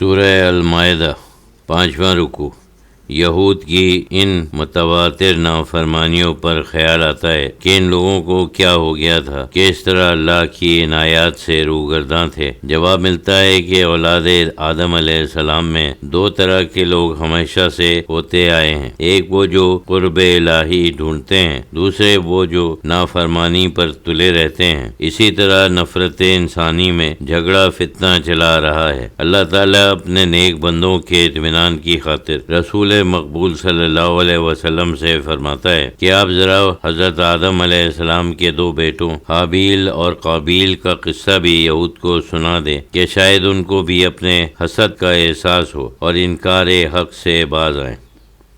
سورہ المائدہ 5واں رکوع۔ یہود کی ان متواتر نافرمانیوں پر خیال آتا ہے کہ ان لوگوں کو کیا ہو گیا تھا کہ اس طرح اللہ کی عنایات سے روگرداں تھے۔ جواب ملتا ہے کہ اولاد آدم علیہ السلام میں دو طرح کے لوگ ہمیشہ سے ہوتے آئے ہیں، ایک وہ جو قرب الہی ڈھونڈتے ہیں، دوسرے وہ جو نافرمانی پر تلے رہتے ہیں۔ اسی طرح نفرت انسانی میں جھگڑا فتنہ چلا رہا ہے۔ اللہ تعالیٰ اپنے نیک بندوں کے اطمینان کی خاطر رسول مقبول صلی اللہ علیہ وسلم سے فرماتا ہے کہ آپ ذرا حضرت آدم علیہ السلام کے دو بیٹوں حابیل اور قابیل کا قصہ بھی یہود کو سنا دیں کہ شاید ان کو بھی اپنے حسد کا احساس ہو اور انکار حق سے باز آئیں۔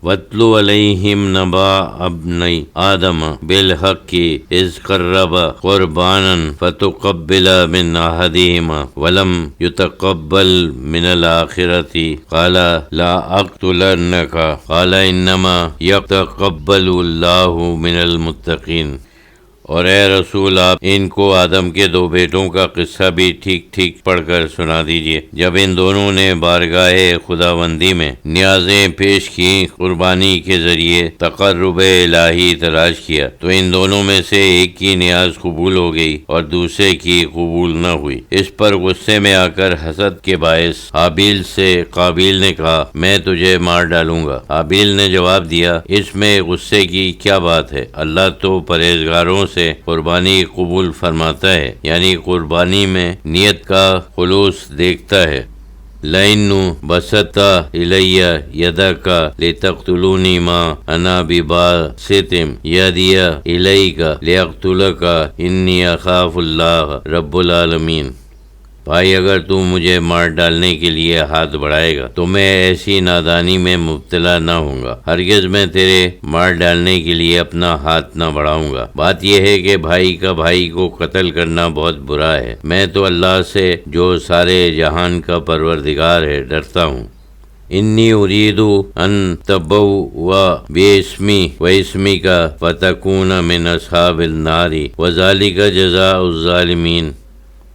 وَاتْلُ عَلَيْهِمْ نَبَأَ ابْنَيْ آدَمَ بِالْحَقِّ إِذْ قَرَّبَا قُرْبَانًا فَتُقُبِّلَ مِنْ أَحَدِهِمَا وَلَمْ يُتَقَبَّلْ مِنَ الْآخِرَةِ قَالَ لَا أَقْتُلَنَّكَ قَالَ إِنَّمَا يَتَقَبَّلُ اللَّهُ مِنَ الْمُتَّقِينَ۔ اور اے رسول، آپ ان کو آدم کے دو بیٹوں کا قصہ بھی ٹھیک ٹھیک پڑھ کر سنا دیجئے۔ جب ان دونوں نے بارگاہ خداوندی میں نیازیں پیش کی، قربانی کے ذریعے تقرب الہی تلاش کیا، تو ان دونوں میں سے ایک کی نیاز قبول ہو گئی اور دوسرے کی قبول نہ ہوئی۔ اس پر غصے میں آ کر حسد کے باعث حابیل سے قابیل نے کہا، میں تجھے مار ڈالوں گا۔ حابیل نے جواب دیا، اس میں غصے کی کیا بات ہے؟ اللہ تو پرہیزگاروں سے قربانی قبول فرماتا ہے، یعنی قربانی میں نیت کا خلوص دیکھتا ہے۔ لَإِنُّ بَسَطَ إِلَيَّ يَدَكَ لِتَقْتُلُونِي مَا أَنَا بِبَاسِطٍ يَدِيَ إِلَيْكَ لِأَقْتُلَكَ إِنِّي أَخَافُ اللَّهَ رَبُّ الْعَالَمِينَ۔ بھائی، اگر تو مجھے مار ڈالنے کے لیے ہاتھ بڑھائے گا تو میں ایسی نادانی میں مبتلا نہ ہوں گا، ہرگز میں تیرے مار ڈالنے کے لیے اپنا ہاتھ نہ بڑھاؤں گا۔ بات یہ ہے کہ بھائی کا بھائی کو قتل کرنا بہت برا ہے۔ میں تو اللہ سے، جو سارے جہان کا پروردگار ہے، ڈرتا ہوں۔ انی اريد ان تبوء باسمی واسمک فتکون من اصحاب النار وذلک جزاء الظالمین۔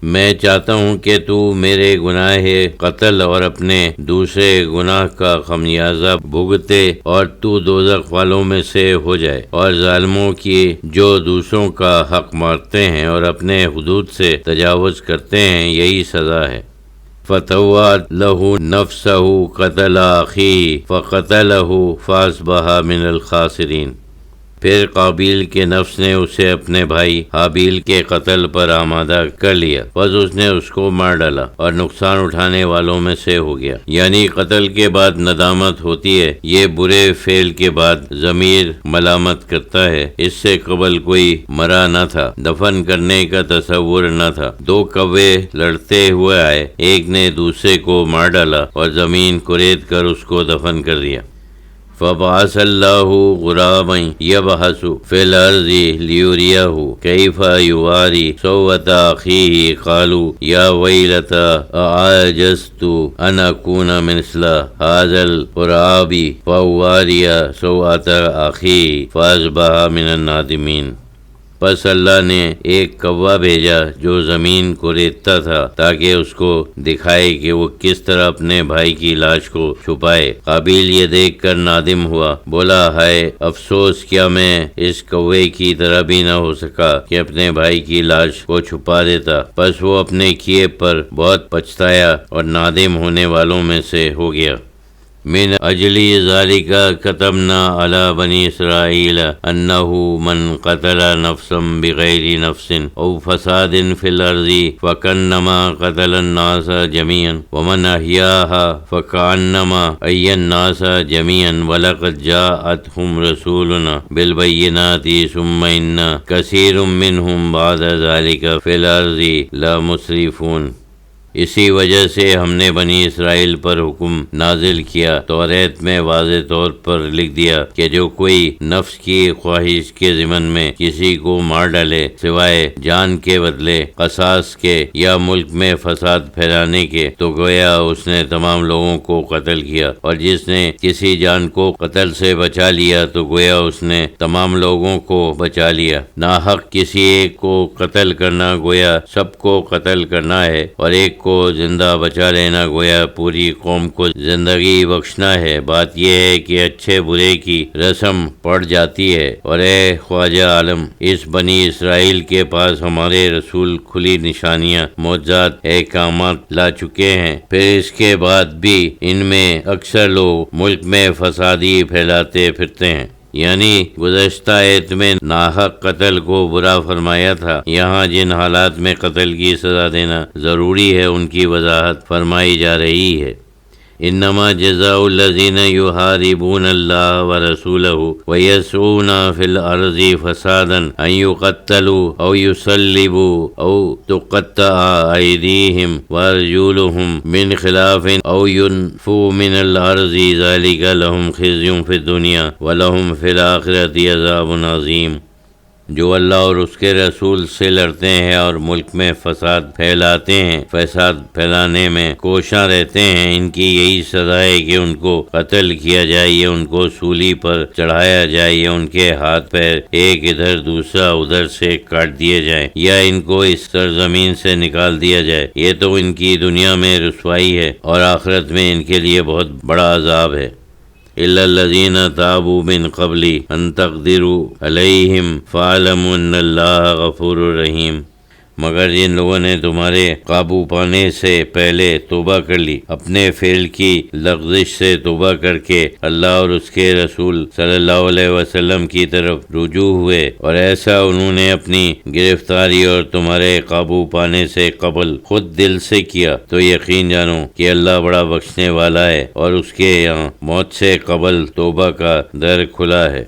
میں چاہتا ہوں کہ تو میرے گناہ قتل اور اپنے دوسرے گناہ کا خمیازہ بھگتے اور تو دوزخ والوں میں سے ہو جائے، اور ظالموں کی جو دوسروں کا حق مارتے ہیں اور اپنے حدود سے تجاوز کرتے ہیں، یہی سزا ہے۔ فَطَوَّعَتْ لَهُ نَفْسَهُ قَتْلَ أَخِيهِ فَقَتَلَهُ فَأَصْبَحَ مِنَ الْخَاسِرِينَ۔ پھر قابیل کے نفس نے اسے اپنے بھائی حابیل کے قتل پر آمادہ کر لیا، بس اس نے اس کو مار ڈالا اور نقصان اٹھانے والوں میں سے ہو گیا۔ یعنی قتل کے بعد ندامت ہوتی ہے، یہ برے فعل کے بعد ضمیر ملامت کرتا ہے۔ اس سے قبل کوئی مرا نہ تھا، دفن کرنے کا تصور نہ تھا۔ دو کوے لڑتے ہوئے آئے، ایک نے دوسرے کو مار ڈالا اور زمین کریت کر اس کو دفن کر دیا۔ فبعث اللہ غرابا یبحث فی الارض لیریہ کیف یواری سوءۃ اخیہ قالوا یا ویلتى اعجزت ان اکون مثل ھذا الغراب فاواری سوءۃ اخی فاصبح من النادمین۔ پس اللہ نے ایک کوا بھیجا جو زمین کو ریتتا تھا تاکہ اس کو دکھائے کہ وہ کس طرح اپنے بھائی کی لاش کو چھپائے۔ قابیل یہ دیکھ کر نادم ہوا، بولا، ہائے افسوس، کیا میں اس کوے کی طرح بھی نہ ہو سکا کہ اپنے بھائی کی لاش کو چھپا دیتا۔ پس وہ اپنے کیے پر بہت پچھتایا اور نادم ہونے والوں میں سے ہو گیا۔ من اجل ذلك كتبنا على بني اسرائيل انه من قتل نفسا بغير نفس او فساد في الارض فكانما قتل الناس جميعا ومن احياها فكانما احيا الناس جميعا ولقد جاءتهم رسولنا بالبينات ثم ان كثير منهم بعد ذلك في الارض لمسرفون۔ اسی وجہ سے ہم نے بنی اسرائیل پر حکم نازل کیا، توریت میں واضح طور پر لکھ دیا کہ جو کوئی نفس کی خواہش کے ضمن میں کسی کو مار ڈالے سوائے جان کے بدلے قصاص کے یا ملک میں فساد پھیلانے کے، تو گویا اس نے تمام لوگوں کو قتل کیا، اور جس نے کسی جان کو قتل سے بچا لیا تو گویا اس نے تمام لوگوں کو بچا لیا۔ ناحق کسی ایک کو قتل کرنا گویا سب کو قتل کرنا ہے، اور ایک کو کو زندہ بچا لینا گویا پوری قوم کو زندگی بخشنا ہے۔ بات یہ ہے کہ اچھے برے کی رسم پڑ جاتی ہے، اور اے خواجہ عالم، اس بنی اسرائیل کے پاس ہمارے رسول کھلی نشانیاں، معجزات، احکامات لا چکے ہیں، پھر اس کے بعد بھی ان میں اکثر لوگ ملک میں فسادی پھیلاتے پھرتے ہیں۔ یعنی گزشتہ آیت میں ناحق قتل کو برا فرمایا تھا، یہاں جن حالات میں قتل کی سزا دینا ضروری ہے ان کی وضاحت فرمائی جا رہی ہے۔ انما جزاء الذین یحاربون اللہ ورسولہ ویسعون فی الارض فسادا ان یقتلوا او یصلبوا او تقطع ایدیہم وارجلہم من خلاف او ینفوا من الارض ذلک لہم خزی فی الدنیا ولہم فی الآخرۃ عذاب عظیم۔ جو اللہ اور اس کے رسول سے لڑتے ہیں اور ملک میں فساد پھیلاتے ہیں، فساد پھیلانے میں کوشاں رہتے ہیں، ان کی یہی سزا ہے کہ ان کو قتل کیا جائے، یا ان کو سولی پر چڑھایا جائے، یا ان کے ہاتھ پیر ایک ادھر دوسرا ادھر سے کاٹ دیے جائیں، یا ان کو اس سرزمین سے نکال دیا جائے۔ یہ تو ان کی دنیا میں رسوائی ہے، اور آخرت میں ان کے لیے بہت بڑا عذاب ہے۔ إِلَّا الَّذِينَ تَابُوا مِن قَبْلِ أَن تَقْدِرُوا عَلَيْهِمْ فَاعْلَمُوا أَنَّ اللَّهَ غَفُورٌ رَحِيمٌ، مگر جن لوگوں نے تمہارے قابو پانے سے پہلے توبہ کر لی، اپنے فعل کی لغزش سے توبہ کر کے اللہ اور اس کے رسول صلی اللہ علیہ وسلم کی طرف رجوع ہوئے، اور ایسا انہوں نے اپنی گرفتاری اور تمہارے قابو پانے سے قبل خود دل سے کیا، تو یقین جانو کہ اللہ بڑا بخشنے والا ہے، اور اس کے یہاں موت سے قبل توبہ کا در کھلا ہے۔